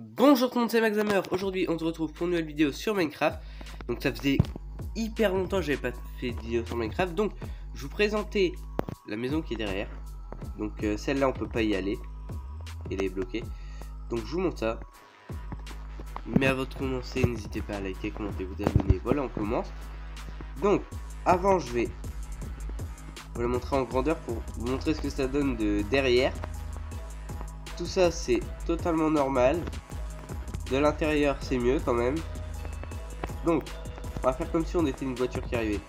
Bonjour tout le monde, c'est Maxhammer. Aujourd'hui on se retrouve pour une nouvelle vidéo sur Minecraft. Donc ça faisait hyper longtemps que j'avais pas fait de vidéo sur Minecraft. Donc je vous présentais la maison qui est derrière. Donc celle-là on peut pas y aller, elle est bloquée. Donc je vous montre ça. Mais avant de commencer, n'hésitez pas à liker, commenter, vous abonner. Voilà, on commence. Donc avant je vais vous la montrer en grandeur pour vous montrer ce que ça donne de derrière. Tout ça c'est totalement normal. De l'intérieur c'est mieux quand même. Donc on va faire comme si on était une voiture qui arrivait.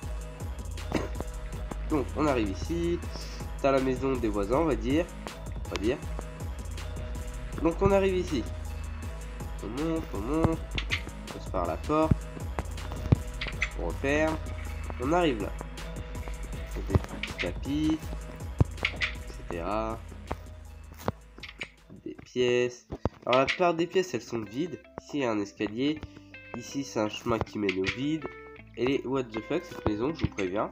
Donc on arrive ici. T'as la maison des voisins, on va dire. Donc on arrive ici. On monte. On passe par la porte. On referme. On arrive là. Des petits tapis, etc. Des pièces. Alors la plupart des pièces elles sont vides. Ici il y a un escalier. Ici c'est un chemin qui mène au vide. Et les what the fuck cette maison, je vous préviens.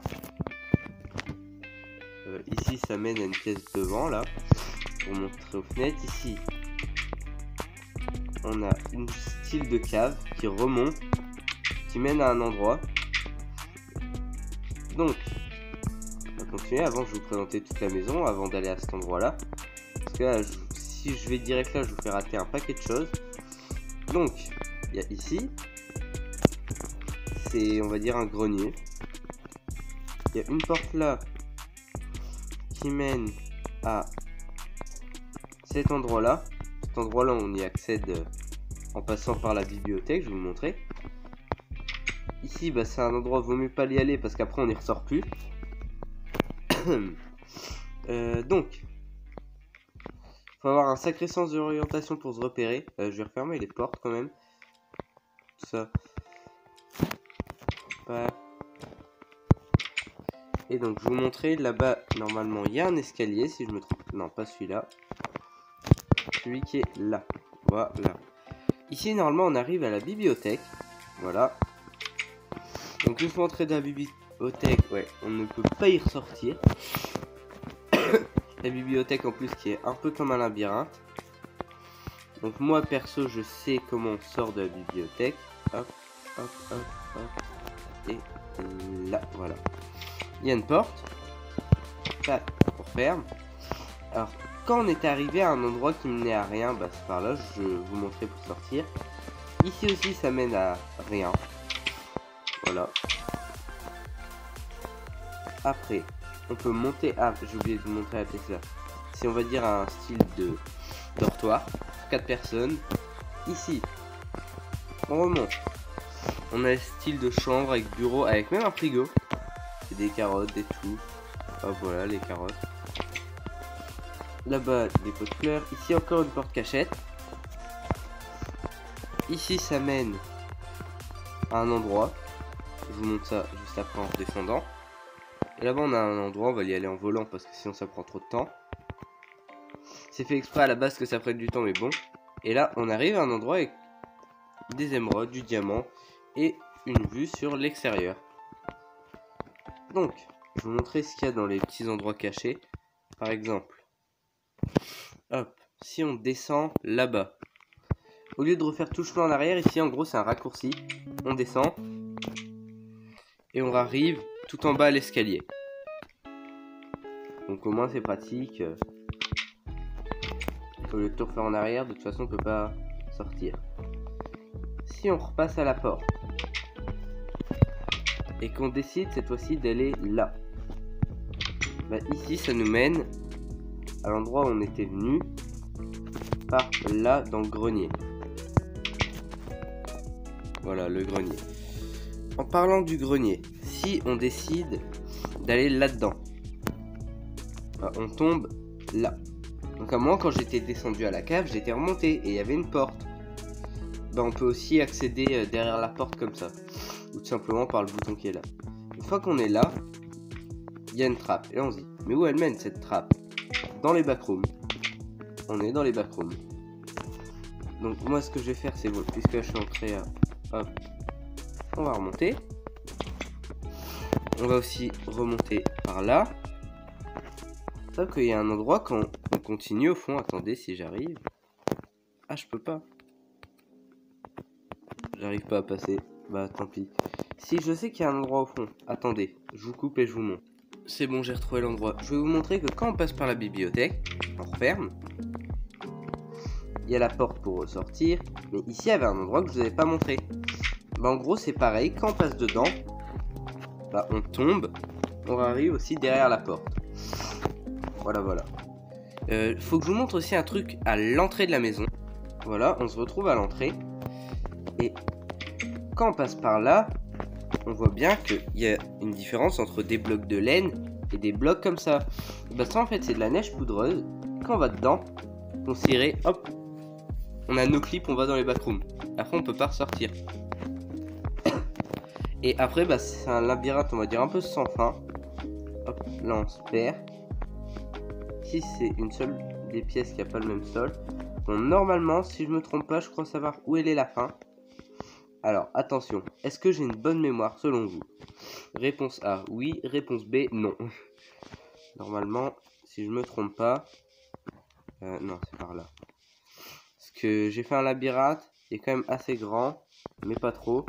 Ici ça mène à une pièce devant là. Pour montrer aux fenêtres. Ici on a une style de cave qui remonte. Qui mène à un endroit. Donc on va continuer. Avant je vais vous présenter toute la maison. Avant d'aller à cet endroit là. Parce que là, si je vais direct là, je vous fais rater un paquet de choses. Donc, il y a ici, c'est on va dire un grenier. Il y a une porte là qui mène à cet endroit là. Cet endroit là, on y accède en passant par la bibliothèque. Je vais vous montrer. Ici, bah, c'est un endroit où il vaut mieux pas y aller parce qu'après on n'y ressort plus. Donc. Faut avoir un sacré sens d'orientation pour se repérer. Je vais refermer les portes quand même. Tout ça. Et donc je vais vous montrer là-bas. Normalement il y a un escalier si je me trompe. Non, pas celui-là. Celui qui est là. Voilà. Ici normalement on arrive à la bibliothèque. Voilà. Donc une fois entré dans la bibliothèque, ouais, on ne peut pas y ressortir. La bibliothèque en plus qui est un peu comme un labyrinthe. Donc moi perso je sais comment on sort de la bibliothèque. Hop. Et là, voilà. Il y a une porte. Ça, on referme. Alors quand on est arrivé à un endroit qui menait à rien, bah c'est par là, je vais vous montrer pour sortir. Ici aussi ça mène à rien. Voilà. Après on peut monter. Ah, j'ai oublié de vous montrer la pièce là. C'est on va dire un style de dortoir. 4 personnes. Ici, on remonte. On a le style de chambre avec bureau, avec même un frigo. Et des carottes, des tout. Hop, voilà les carottes. Là-bas, des pots de fleurs. Ici, encore une porte cachette. Ici, ça mène à un endroit. Je vous montre ça juste après en descendant. Et là-bas on a un endroit, on va y aller en volant parce que sinon ça prend trop de temps. C'est fait exprès à la base que ça prenne du temps mais bon. Et là on arrive à un endroit avec des émeraudes, du diamant et une vue sur l'extérieur. Donc je vais vous montrer ce qu'il y a dans les petits endroits cachés. Par exemple, hop, si on descend là-bas, au lieu de refaire tout le chemin en arrière, ici en gros c'est un raccourci. On descend et on arrive tout en bas à l'escalier. Donc au moins c'est pratique. Au lieu de tout refaire en arrière, de toute façon on peut pas sortir. Si on repasse à la porte et qu'on décide cette fois-ci d'aller là, bah ici ça nous mène à l'endroit où on était venu, par là dans le grenier. Voilà le grenier. En parlant du grenier, si on décide d'aller là-dedans, bah, on tombe là. Donc à moi quand j'étais descendu à la cave, j'étais remonté et il y avait une porte. Bah, on peut aussi accéder derrière la porte comme ça. Ou tout simplement par le bouton qui est là. Une fois qu'on est là, il y a une trappe. Et on se dit, mais où elle mène cette trappe? Dans les backrooms. On est dans les backrooms. Donc moi ce que je vais faire c'est bon, puisque je suis entré à... Hop. On va remonter. On va aussi remonter par là. Sauf qu'il y a un endroit quand on continue au fond. Attendez si j'arrive. Ah, je peux pas. j'arrive pas à passer. Bah tant pis. Si, je sais qu'il y a un endroit au fond. Attendez, je vous coupe et je vous montre. C'est bon, j'ai retrouvé l'endroit. Je vais vous montrer que quand on passe par la bibliothèque, on referme. Il y a la porte pour ressortir. Mais ici, il y avait un endroit que je vous avais pas montré. Bah en gros, c'est pareil. Quand on passe dedans, bah on tombe. On arrive aussi derrière la porte. Voilà, voilà. Faut que je vous montre aussi un truc à l'entrée de la maison. Voilà, on se retrouve à l'entrée. Et quand on passe par là, on voit bien qu'il y a une différence entre des blocs de laine et des blocs comme ça. Bah ça en fait c'est de la neige poudreuse. Quand on va dedans, on s'irait, hop, on a nos clips, on va dans les backrooms. Après on peut pas ressortir. Et après bah c'est un labyrinthe on va dire un peu sans fin. Hop, là on se perd. Si c'est une seule des pièces qui a pas le même sol. Bon normalement si je me trompe pas je crois savoir où elle est la fin. Alors, attention, est-ce que j'ai une bonne mémoire selon vous? Réponse A, oui. Réponse B, non. Normalement, si je me trompe pas... non, c'est par là. Parce que j'ai fait un labyrinthe, il est quand même assez grand, mais pas trop.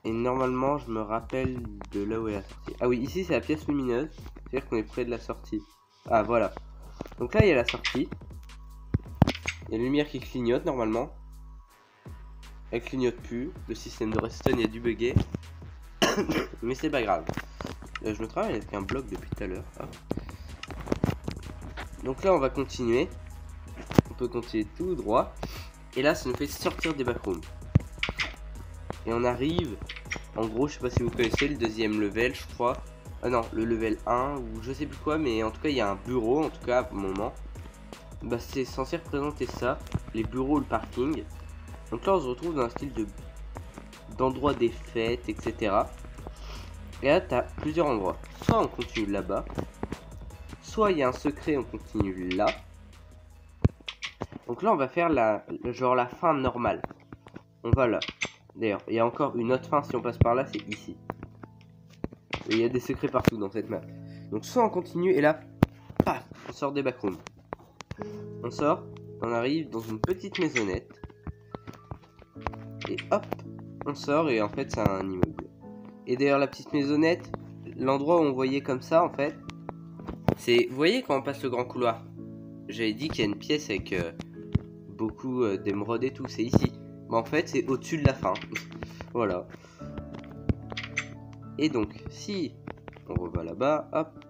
Et normalement, je me rappelle de là où est la sortie. Ah oui, ici, c'est la pièce lumineuse. C'est-à-dire qu'on est près de la sortie. Ah, voilà. Donc là, il y a la sortie. Il y a une lumière qui clignote, normalement. Elle clignote plus, le système de redstone a dû bugger. Mais c'est pas grave. Je me travaille avec un bloc depuis tout à l'heure. Donc là on va continuer. On peut continuer tout droit. Et là ça nous fait sortir des backrooms. Et on arrive. En gros je sais pas si vous connaissez le deuxième level je crois. Ah non le level 1 ou je sais plus quoi. Mais en tout cas il y a un bureau en tout cas à un moment. Bah c'est censé représenter ça. Les bureaux, le parking. Donc là on se retrouve dans un style d'endroit des fêtes, etc. Et là t'as plusieurs endroits. Soit on continue là-bas, soit il y a un secret, on continue là. Donc là on va faire la fin normale. On va là. D'ailleurs il y a encore une autre fin si on passe par là, c'est ici. Et il y a des secrets partout dans cette map. Donc soit on continue et là, paf, on sort des backrooms. On sort, on arrive dans une petite maisonnette. Et hop, on sort et en fait c'est un immeuble. Et d'ailleurs la petite maisonnette, l'endroit où on voyait comme ça en fait, c'est, vous voyez quand on passe le grand couloir, j'avais dit qu'il y a une pièce avec beaucoup d'émeraudes et tout, c'est ici. Mais en fait c'est au-dessus de la fin. Voilà. Et donc si on reva là-bas, hop,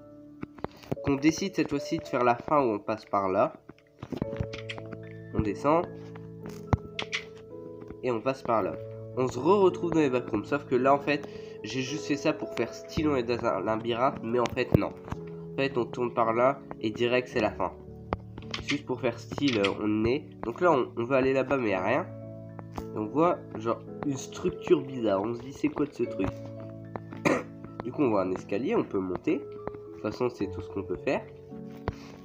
qu'on décide cette fois-ci de faire la fin où on passe par là, on descend. Et on passe par là. On se retrouve dans les backrooms. Sauf que là en fait j'ai juste fait ça pour faire style on est dans un labyrinthe. Mais en fait non. En fait on tourne par là et direct c'est la fin. Juste pour faire style on est. Donc là on va aller là-bas mais y a rien. Et on voit genre une structure bizarre. On se dit c'est quoi de ce truc. Du coup on voit un escalier, on peut monter. De toute façon c'est tout ce qu'on peut faire.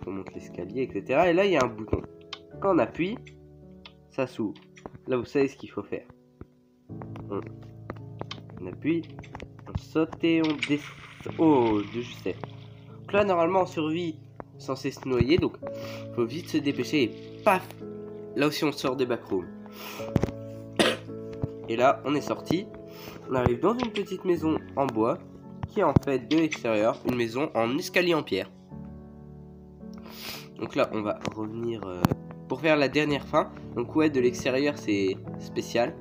On monte l'escalier etc. Et là il y a un bouton. Quand on appuie, ça s'ouvre. Là, vous savez ce qu'il faut faire. On appuie, on saute et on descend. Oh, de justesse. Donc là, normalement, on survit censé se noyer. Donc, faut vite se dépêcher et paf. Là aussi, on sort des backrooms. Et là, on est sorti. On arrive dans une petite maison en bois qui est en fait de l'extérieur une maison en escalier en pierre. Donc là, on va revenir... pour faire la dernière fin. Donc ouais de l'extérieur c'est spécial.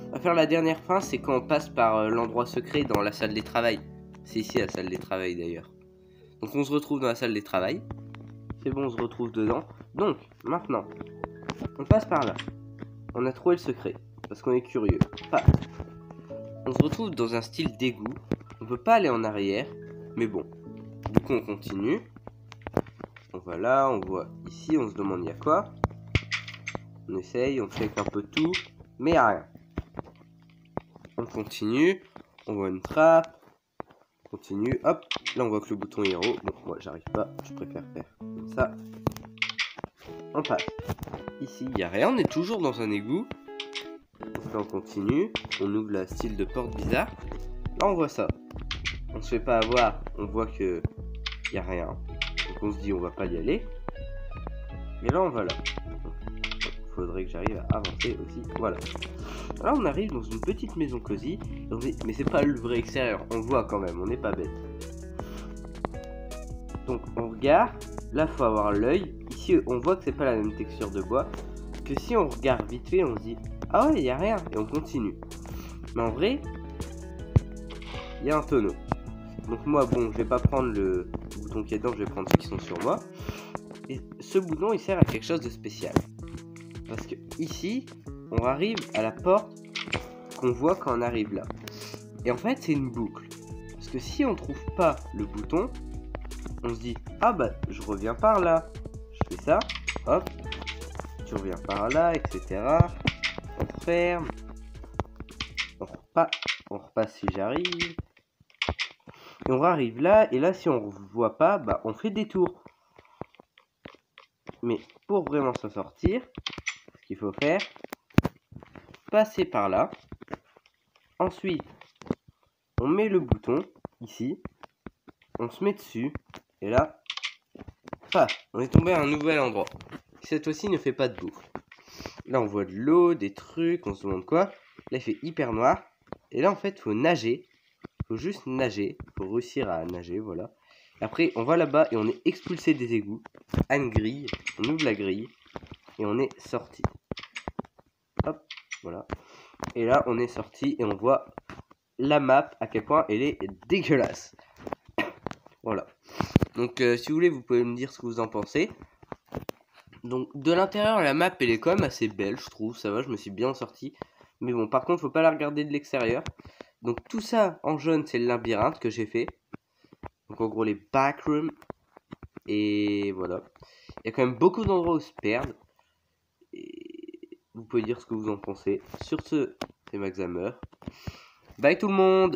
On va faire la dernière fin, c'est quand on passe par l'endroit secret dans la salle des travails. C'est ici la salle des travails d'ailleurs. Donc on se retrouve dans la salle des travails. C'est bon on se retrouve dedans. Donc maintenant on passe par là. On a trouvé le secret. Parce qu'on est curieux. Paf. On se retrouve dans un style d'égout. On peut pas aller en arrière. Mais bon. Du coup on continue. On va là, on voit ici, on se demande il y a quoi. On essaye, on check un peu tout, mais il n'y a rien. On continue, on voit une trappe, on continue, hop, là on voit que le bouton est en haut. Bon, moi j'arrive pas, je préfère faire comme ça. On passe. Ici, il n'y a rien, on est toujours dans un égout. Donc là on continue, on ouvre la style de porte bizarre. Là on voit ça. On se fait pas avoir, on voit que il n'y a rien. Donc on se dit on va pas y aller. Et là on va là. faudrait que j'arrive à avancer aussi. Voilà. Là, on arrive dans une petite maison cosy. Mais c'est pas le vrai extérieur. On le voit quand même. On n'est pas bête. Donc, on regarde. Là, faut avoir l'œil. Ici, on voit que c'est pas la même texture de bois. Que si on regarde vite fait, on se dit ah ouais, il y a rien. Et on continue. Mais en vrai, il y a un tonneau. Donc moi, bon, je vais pas prendre le bouton qui est dedans, je vais prendre ceux qui sont sur moi. Et ce bouton, il sert à quelque chose de spécial. Parce que ici, on arrive à la porte qu'on voit quand on arrive là. Et en fait, c'est une boucle. Parce que si on trouve pas le bouton, on se dit ah bah, je reviens par là. Je fais ça, hop, tu reviens par là, etc. On ferme. On repasse si j'arrive. Et on arrive là, et là si on ne voit pas, bah on fait des tours. Mais pour vraiment s'en sortir, ce qu'il faut faire, passer par là. Ensuite, on met le bouton, ici. On se met dessus, et là, on est tombé à un nouvel endroit. Cette fois-ci ne fait pas de boucle. Là on voit de l'eau, des trucs, on se demande quoi. Là il fait hyper noir. Et là en fait il faut nager. Faut juste nager, faut réussir à nager, voilà. Après, on va là-bas et on est expulsé des égouts. À une grille, on ouvre la grille et on est sorti. Hop, voilà. Et là, on est sorti et on voit la map, à quel point elle est dégueulasse. Voilà. Donc, si vous voulez, vous pouvez me dire ce que vous en pensez. Donc, de l'intérieur, la map, elle est quand même assez belle, je trouve. Ça va, je me suis bien sorti. Mais bon, par contre, faut pas la regarder de l'extérieur. Donc tout ça en jaune, c'est le labyrinthe que j'ai fait. Donc en gros les backrooms. Et voilà. Il y a quand même beaucoup d'endroits où se perdre. Et vous pouvez dire ce que vous en pensez. Sur ce, c'est Max Hammer. Bye tout le monde!